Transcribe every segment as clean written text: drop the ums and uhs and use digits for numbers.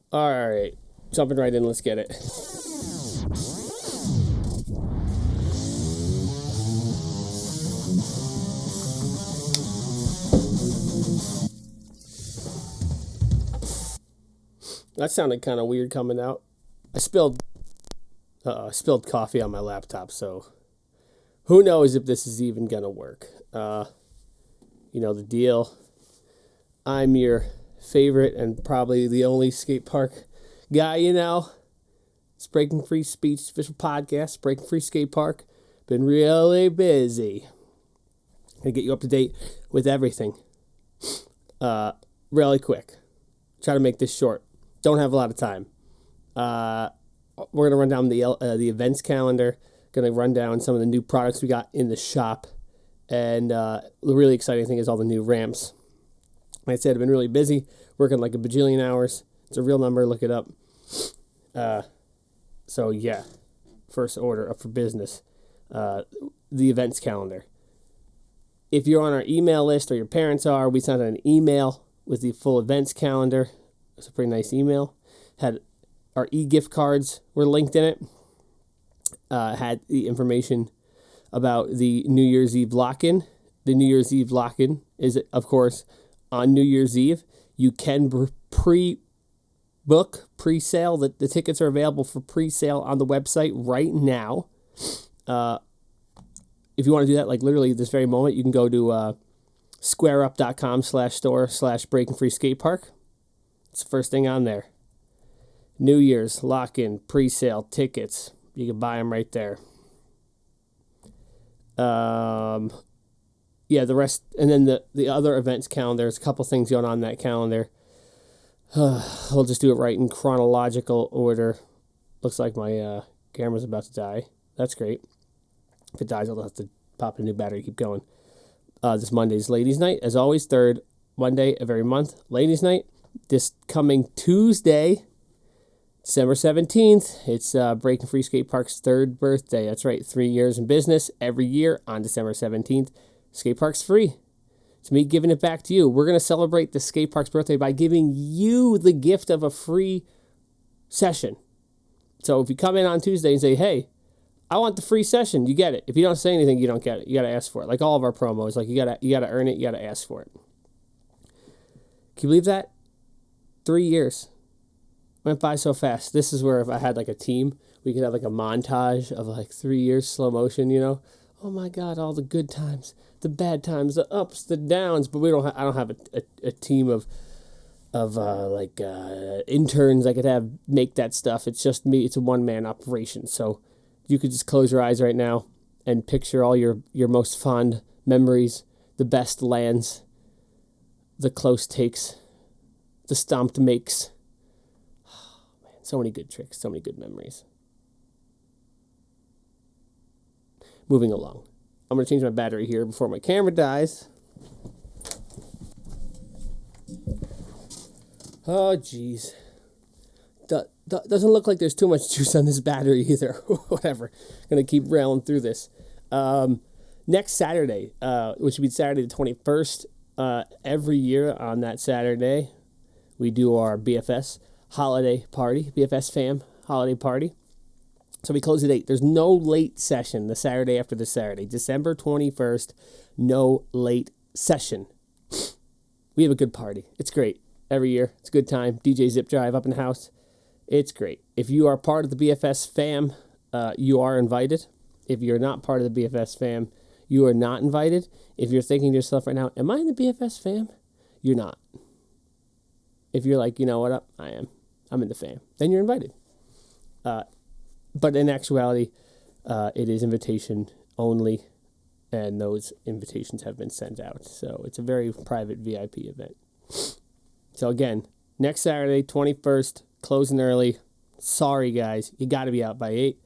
All right, jumping right in. Let's get it. That sounded kind of weird coming out. I spilled coffee on my laptop, so who knows if this is even gonna work. You know the deal. I'm your favorite and probably the only skate park guy you know. It's Breaking Free Speech official podcast, Breaking Free Skate Park. Been really busy. Gonna get you up to date with everything. Really quick. Try to make this short. Don't have a lot of time. We're gonna run down the events calendar. Gonna run down some of the new products we got in the shop, and the really exciting thing is all the new ramps. Like I said, I've been really busy, working like a bajillion hours. It's a real number. Look it up. So yeah, first order up for business. The events calendar. If you're on our email list or your parents are, we sent out an email with the full events calendar. It's a pretty nice email. Had our e-gift cards were linked in it. Had the information about the New Year's Eve lock-in. The New Year's Eve lock-in is, of course, on New Year's Eve. You can pre-book, pre-sale. The tickets are available for pre-sale on the website right now. If you want to do that, like literally this very moment, you can go to squareup.com/store/breakingfreeskatepark. It's the first thing on there. New Year's lock-in, pre-sale tickets. You can buy them right there. Yeah, the rest, and then the other events calendar. There's a couple things going on that calendar. I'll just do it right in chronological order. Looks like my camera's about to die. That's great. If it dies, I'll have to pop a new battery, keep going. This Monday's Ladies' Night. As always, third Monday of every month, Ladies' Night. This coming Tuesday, December 17th, it's Breaking Free Skate Park's third birthday. That's right, 3 years in business. Every year on December 17th, skate park's free. It's me giving it back to you. We're going to celebrate the skate park's birthday by giving you the gift of a free session. So if you come in on Tuesday and say, hey, I want the free session, you get it. If you don't say anything, you don't get it. You got to ask for it. Like all of our promos, like you got to earn it, you got to ask for it. Can you believe that? 3 years. Went by so fast. This is where if I had like a team, we could have like a montage of like 3 years slow motion, you know? Oh my God, all the good times, the bad times, the ups, the downs. But I don't have a team of interns I could have make that stuff. It's just me. It's a one-man operation. So you could just close your eyes right now and picture all your most fond memories, the best lands, the close takes, the stomped makes. Oh, man, so many good tricks, so many good memories. Moving along. I'm going to change my battery here before my camera dies. Oh, jeez. Doesn't look like there's too much juice on this battery either. Whatever. Going to keep railing through this. Next Saturday, which would be Saturday the 21st, every year on that Saturday, we do our BFS holiday party, BFS fam holiday party. So we close at 8. There's no late session the Saturday after this Saturday. December 21st, no late session. We have a good party. It's great. Every year. It's a good time. DJ Zip Drive up in the house. It's great. If you are part of the BFS fam, you are invited. If you're not part of the BFS fam, you are not invited. If you're thinking to yourself right now, am I in the BFS fam? You're not. If you're like, you know what, I am. I'm in the fam. Then you're invited. But in actuality, it is invitation only, and those invitations have been sent out. So it's a very private VIP event. So again, next Saturday, 21st, closing early. Sorry, guys. You got to be out by 8.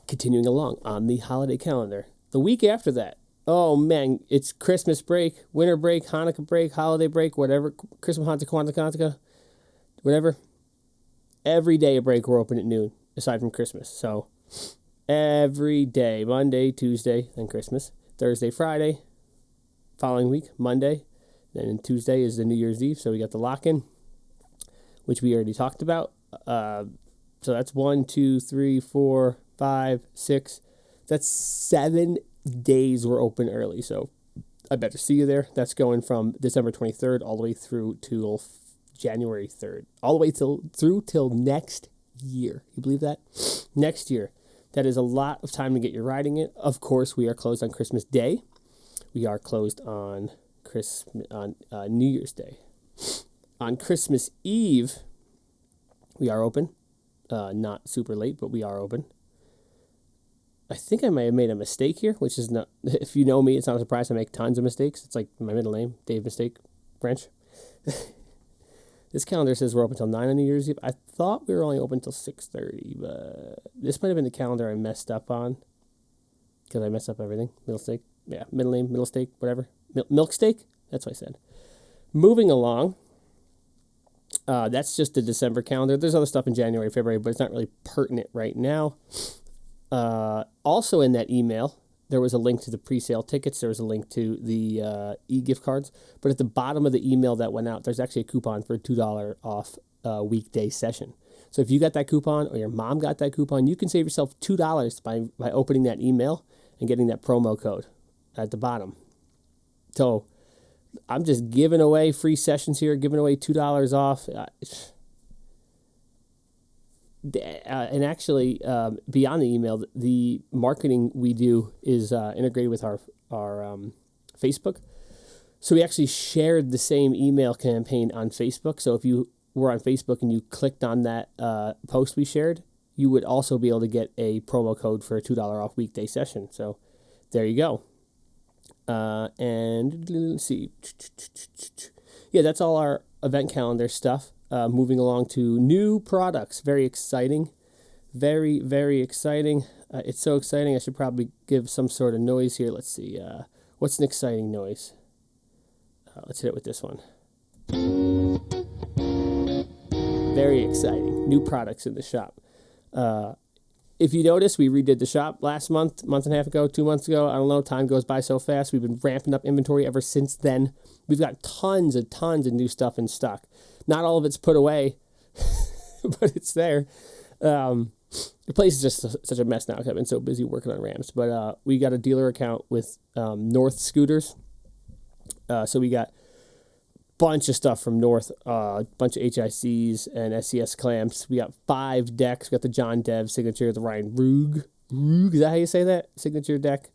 Continuing along on the holiday calendar. The week after that, oh, man, it's Christmas break, winter break, Hanukkah break, holiday break, whatever. Christmas, Hanukkah, whatever. Every day a break, we're open at noon, aside from Christmas. So every day, Monday, Tuesday, then Christmas, Thursday, Friday, following week, Monday, then Tuesday is the New Year's Eve, so we got the lock-in. which we already talked about. So that's 1, 2, 3, 4, 5, 6. That's 7 days we're open early. So I better see you there. That's going from December 23rd all the way through till January 3rd. All the way till next year. You believe that? Next year. That is a lot of time to get your riding in. Of course, we are closed on Christmas Day. We are closed on New Year's Day. On Christmas Eve, we are open. Not super late, but we are open. I think I may have made a mistake here, which is not, if you know me, it's not a surprise. I make tons of mistakes. It's like my middle name, Dave Mistake French. This calendar says we're open until 9 on New Year's Eve. I thought we were only open until 6:30, but this might have been the calendar I messed up on, because I messed up everything. Middle steak. Yeah, middle name, middle steak, whatever. Milk steak? That's what I said. Moving along. That's just the December calendar. There's other stuff in January, February, but it's not really pertinent right now. Also in that email, there was a link to the pre-sale tickets. There was a link to the e-gift cards. But at the bottom of the email that went out, there's actually a coupon for a $2 off weekday session. So if you got that coupon or your mom got that coupon, you can save yourself $2 by opening that email and getting that promo code at the bottom. So I'm just giving away free sessions here, giving away $2 off. And actually, beyond the email, the marketing we do is integrated with our Facebook. So we actually shared the same email campaign on Facebook. So if you were on Facebook and you clicked on that post we shared, you would also be able to get a promo code for a $2 off weekday session. So there you go. And let's see. Yeah, that's all our event calendar stuff. Moving along to new products. Very exciting. Very, very exciting. It's so exciting I should probably give some sort of noise here. Let's see. What's an exciting noise? Let's hit it with this one. Very exciting. New products in the shop. If you notice, we redid the shop last month and a half ago, 2 months ago. I don't know. Time goes by so fast. We've been ramping up inventory ever since then. We've got tons of new stuff in stock. Not all of it's put away, but it's there. The place is just such a mess now because I've been so busy working on ramps. But we got a dealer account with North Scooters. So we got a bunch of stuff from North, a bunch of HICs and SCS clamps. We got 5 decks. We got the John Dev signature, the Ryan Rug. Is that how you say that? Signature deck.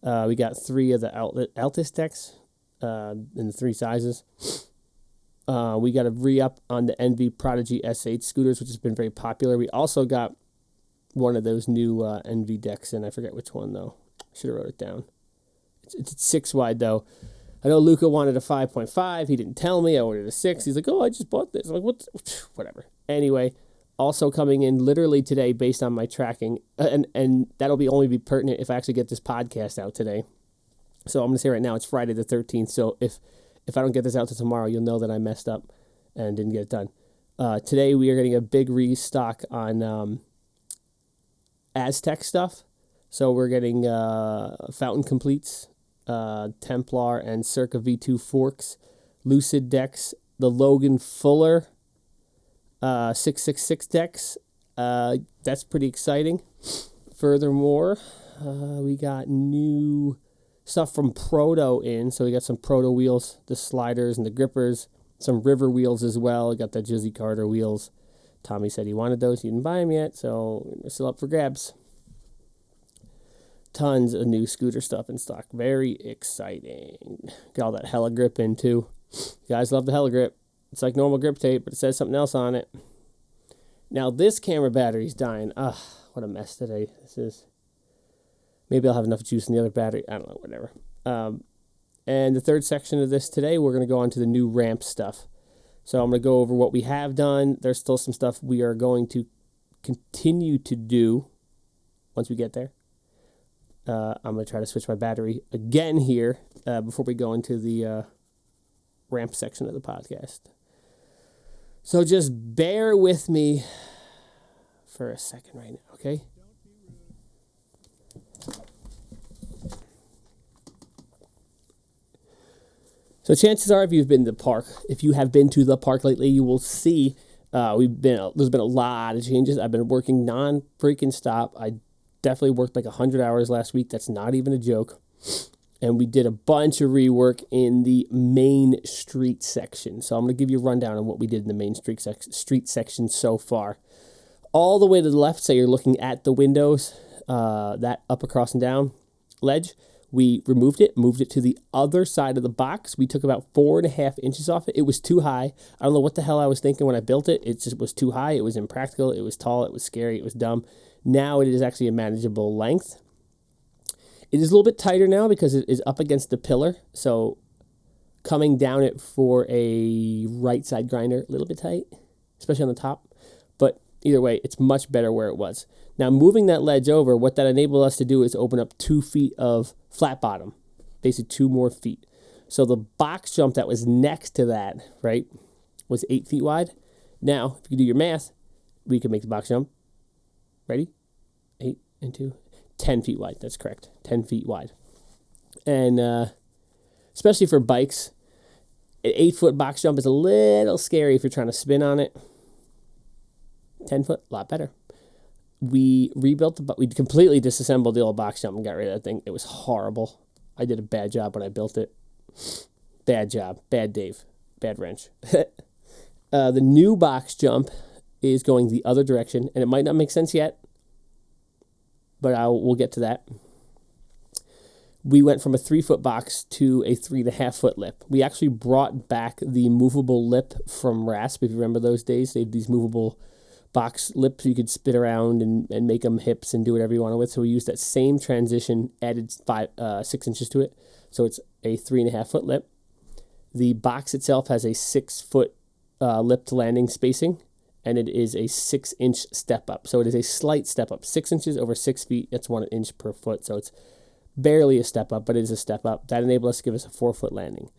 We got 3 of the Altus decks in the 3 sizes. We got a re-up on the NV Prodigy S8 scooters, which has been very popular. We also got one of those new NV decks, and I forget which one, though. I should have wrote it down. It's 6 wide, though. I know Luca wanted a 5.5. He didn't tell me. I ordered a 6. He's like, oh, I just bought this. I'm like, what? Whatever. Anyway, also coming in literally today based on my tracking, and that'll only be pertinent if I actually get this podcast out today. So I'm going to say right now it's Friday the 13th, so if I don't get this out to tomorrow, you'll know that I messed up and didn't get it done. Today we are getting a big restock on Aztec stuff. So we're getting Fountain Completes, Templar, and Circa V2 forks, Lucid decks, the Logan Fuller 666 decks. That's pretty exciting. Furthermore, we got new stuff from Proto in. So we got some Proto wheels, the sliders and the grippers, some River wheels as well. We got the Jizzy Carter wheels. Tommy said he wanted those. He didn't buy them yet, so they're still up for grabs. Tons of new scooter stuff in stock. Very exciting. Got all that Hella Grip in too. You guys love the Hella Grip. It's like normal grip tape, but it says something else on it. Now this camera battery's dying. Ugh, what a mess today this is. Maybe I'll have enough juice in the other battery. I don't know, whatever. And the third section of this today, we're going to go on to the new ramp stuff. So I'm going to go over what we have done. There's still some stuff we are going to continue to do once we get there. I'm going to try to switch my battery again here before we go into the ramp section of the podcast. So just bear with me for a second right now, okay? So chances are if you have been to the park lately, you will see There's been a lot of changes. I've been working non-freaking stop. I definitely worked like 100 hours last week. That's not even a joke. And we did a bunch of rework in the main street section. So I'm going to give you a rundown on what we did in the main street section so far. All the way to the left, say you're looking at the windows, that up, across, and down ledge, we removed it, moved it to the other side of the box. We took about 4.5 inches off it. It was too high. I don't know what the hell I was thinking when I built it. It just was too high. It was impractical. It was tall. It was scary. It was dumb. Now it is actually a manageable length. It is a little bit tighter now because it is up against the pillar. So coming down it for a right side grinder, a little bit tight, especially on the top. But either way, it's much better where it was. Now moving that ledge over, what that enabled us to do is open up 2 feet of flat bottom, basically 2 more feet. So the box jump that was next to that, right, was 8 feet wide. Now, if you do your math, we can make the box jump. Ready? 8 and 2. 10 feet wide. That's correct. 10 feet wide. And especially for bikes, an 8-foot box jump is a little scary if you're trying to spin on it. 10 foot, a lot better. We completely disassembled the old box jump and got rid of that thing. It was horrible. I did a bad job when I built it. Bad job. Bad Dave. Bad wrench. The new box jump is going the other direction, and it might not make sense yet, but we'll get to that. We went from a 3-foot box to a 3.5-foot lip. We actually brought back the movable lip from Rasp, if you remember those days. They had these movable box lips you could spin around and make them hips and do whatever you want with. So we used that same transition, added 6 inches to it. So it's a 3.5-foot lip. The box itself has a 6-foot lip to landing spacing, and it is a 6-inch step up. So it is a slight step up. 6 inches over 6 feet, that's 1 inch per foot. So it's barely a step up, but it is a step up. That enabled us to give us a 4-foot landing.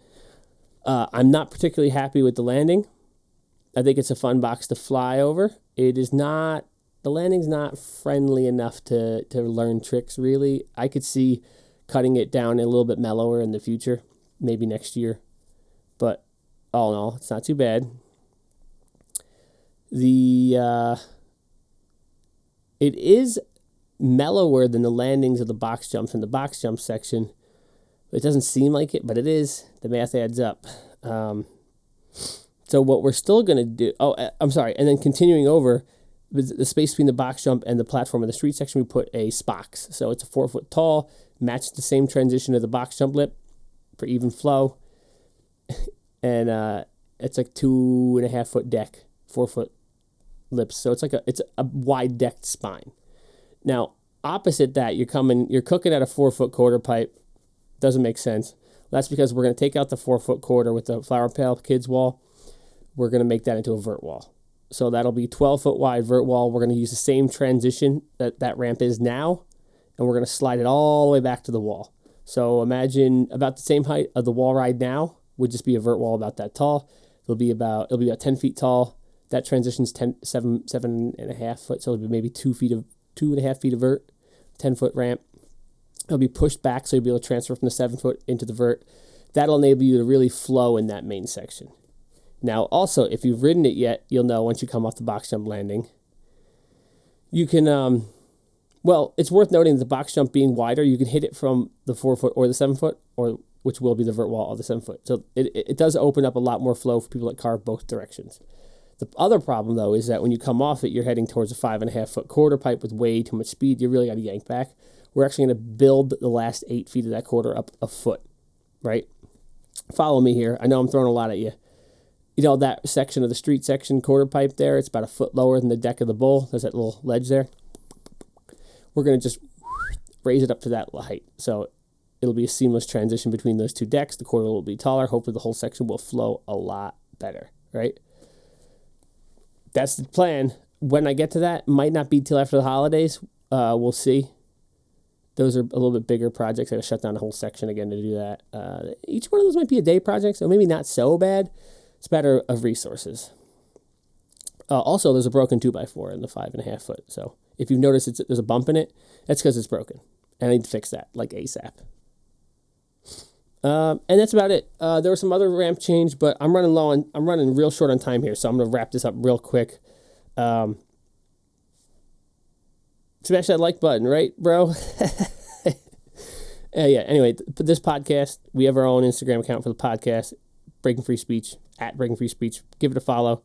I'm not particularly happy with the landing. I think it's a fun box to fly over. It is not, the landing's not friendly enough to learn tricks, really. I could see cutting it down a little bit mellower in the future, maybe next year. But all in all, it's not too bad. It is mellower than the landings of the box jumps in the box jump section. It doesn't seem like it, but it is. The math adds up. So what we're still going to do, I'm sorry, and then continuing over, the space between the box jump and the platform in the street section, we put a Spox. So it's a 4-foot tall, matched the same transition of the box jump lip for even flow. And it's like 2.5-foot deck, 4-foot lips. So it's a wide decked spine. Now, opposite that, you're cooking at a 4-foot quarter pipe. Doesn't make sense. That's because we're going to take out the 4-foot quarter with the Flower Pail Kids wall. We're going to make that into a vert wall. So that'll be 12-foot wide vert wall. We're going to use the same transition that ramp is now, and we're going to slide it all the way back to the wall. So imagine about the same height of the wall ride now would just be a vert wall about that tall. It'll be about 10 feet tall. That transition's 7.5 foot, so it'll be maybe 2.5 feet of vert, 10-foot ramp. It'll be pushed back, so you'll be able to transfer from the 7-foot into the vert. That'll enable you to really flow in that main section. Now, also, if you've ridden it yet, you'll know once you come off the box jump landing, you can, it's worth noting the box jump being wider, you can hit it from the 4-foot or the 7-foot, or which will be the vert wall of the 7-foot. So it does open up a lot more flow for people that carve both directions. The other problem, though, is that when you come off it, you're heading towards a 5.5-foot quarter pipe with way too much speed. You really got to yank back. We're actually going to build the last 8 feet of that quarter up a foot, right? Follow me here. I know I'm throwing a lot at you. You know, that section of the street section quarter pipe there, it's about a foot lower than the deck of the bull. There's that little ledge there. We're going to just raise it up to that height. So it'll be a seamless transition between those two decks. The quarter will be taller. Hopefully the whole section will flow a lot better, right? That's the plan. When I get to that, might not be till after the holidays. We'll see. Those are a little bit bigger projects. I got to shut down the whole section again to do that. Each one of those might be a day project, so maybe not so bad. It's a matter of resources. Also, there's a broken 2x4 in the 5.5 foot. So if you've noticed there's a bump in it, that's because it's broken. And I need to fix that, like ASAP. And that's about it. There was some other ramp change, but I'm running real short on time here, so I'm gonna wrap this up real quick. Smash that like button, right, bro? Yeah. Anyway, this podcast, we have our own Instagram account for the podcast, Breaking Free Speech, at Breaking Free Speech. Give it a follow.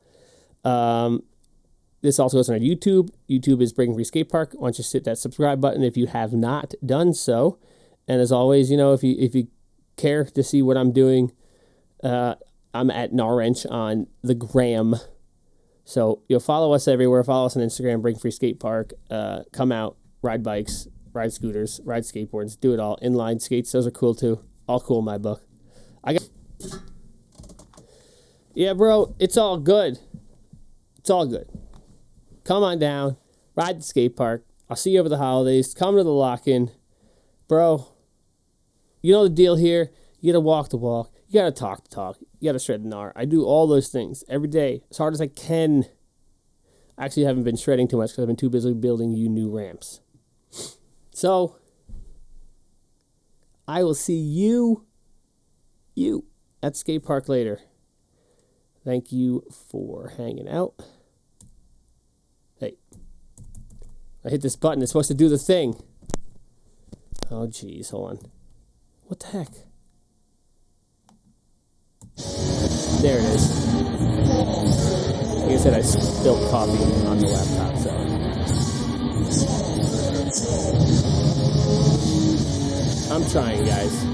This also goes on our YouTube. YouTube is Breaking Free Skate Park. Why don't you hit that subscribe button if you have not done so? And as always, if you care to see what I'm doing, I'm at Gnarwrench on the gram. So you'll follow us everywhere. Follow us on Instagram, Breaking Free Skate Park. Come out, ride bikes, ride scooters, ride skateboards, do it all. Inline skates, those are cool too. All cool in my book. Yeah, bro, it's all good. It's all good. Come on down, ride the skate park. I'll see you over the holidays. Come to the lock-in. Bro, you know the deal here. You gotta walk the walk. You gotta talk the talk. You gotta shred the gnar. I do all those things every day as hard as I can. I actually haven't been shredding too much because I've been too busy building you new ramps. So, I will see you at the skate park later. Thank you for hanging out. Hey, I hit this button. It's supposed to do the thing. Oh, geez. Hold on. What the heck? There it is. Like I said, I spilled coffee on the laptop, so. I'm trying, guys.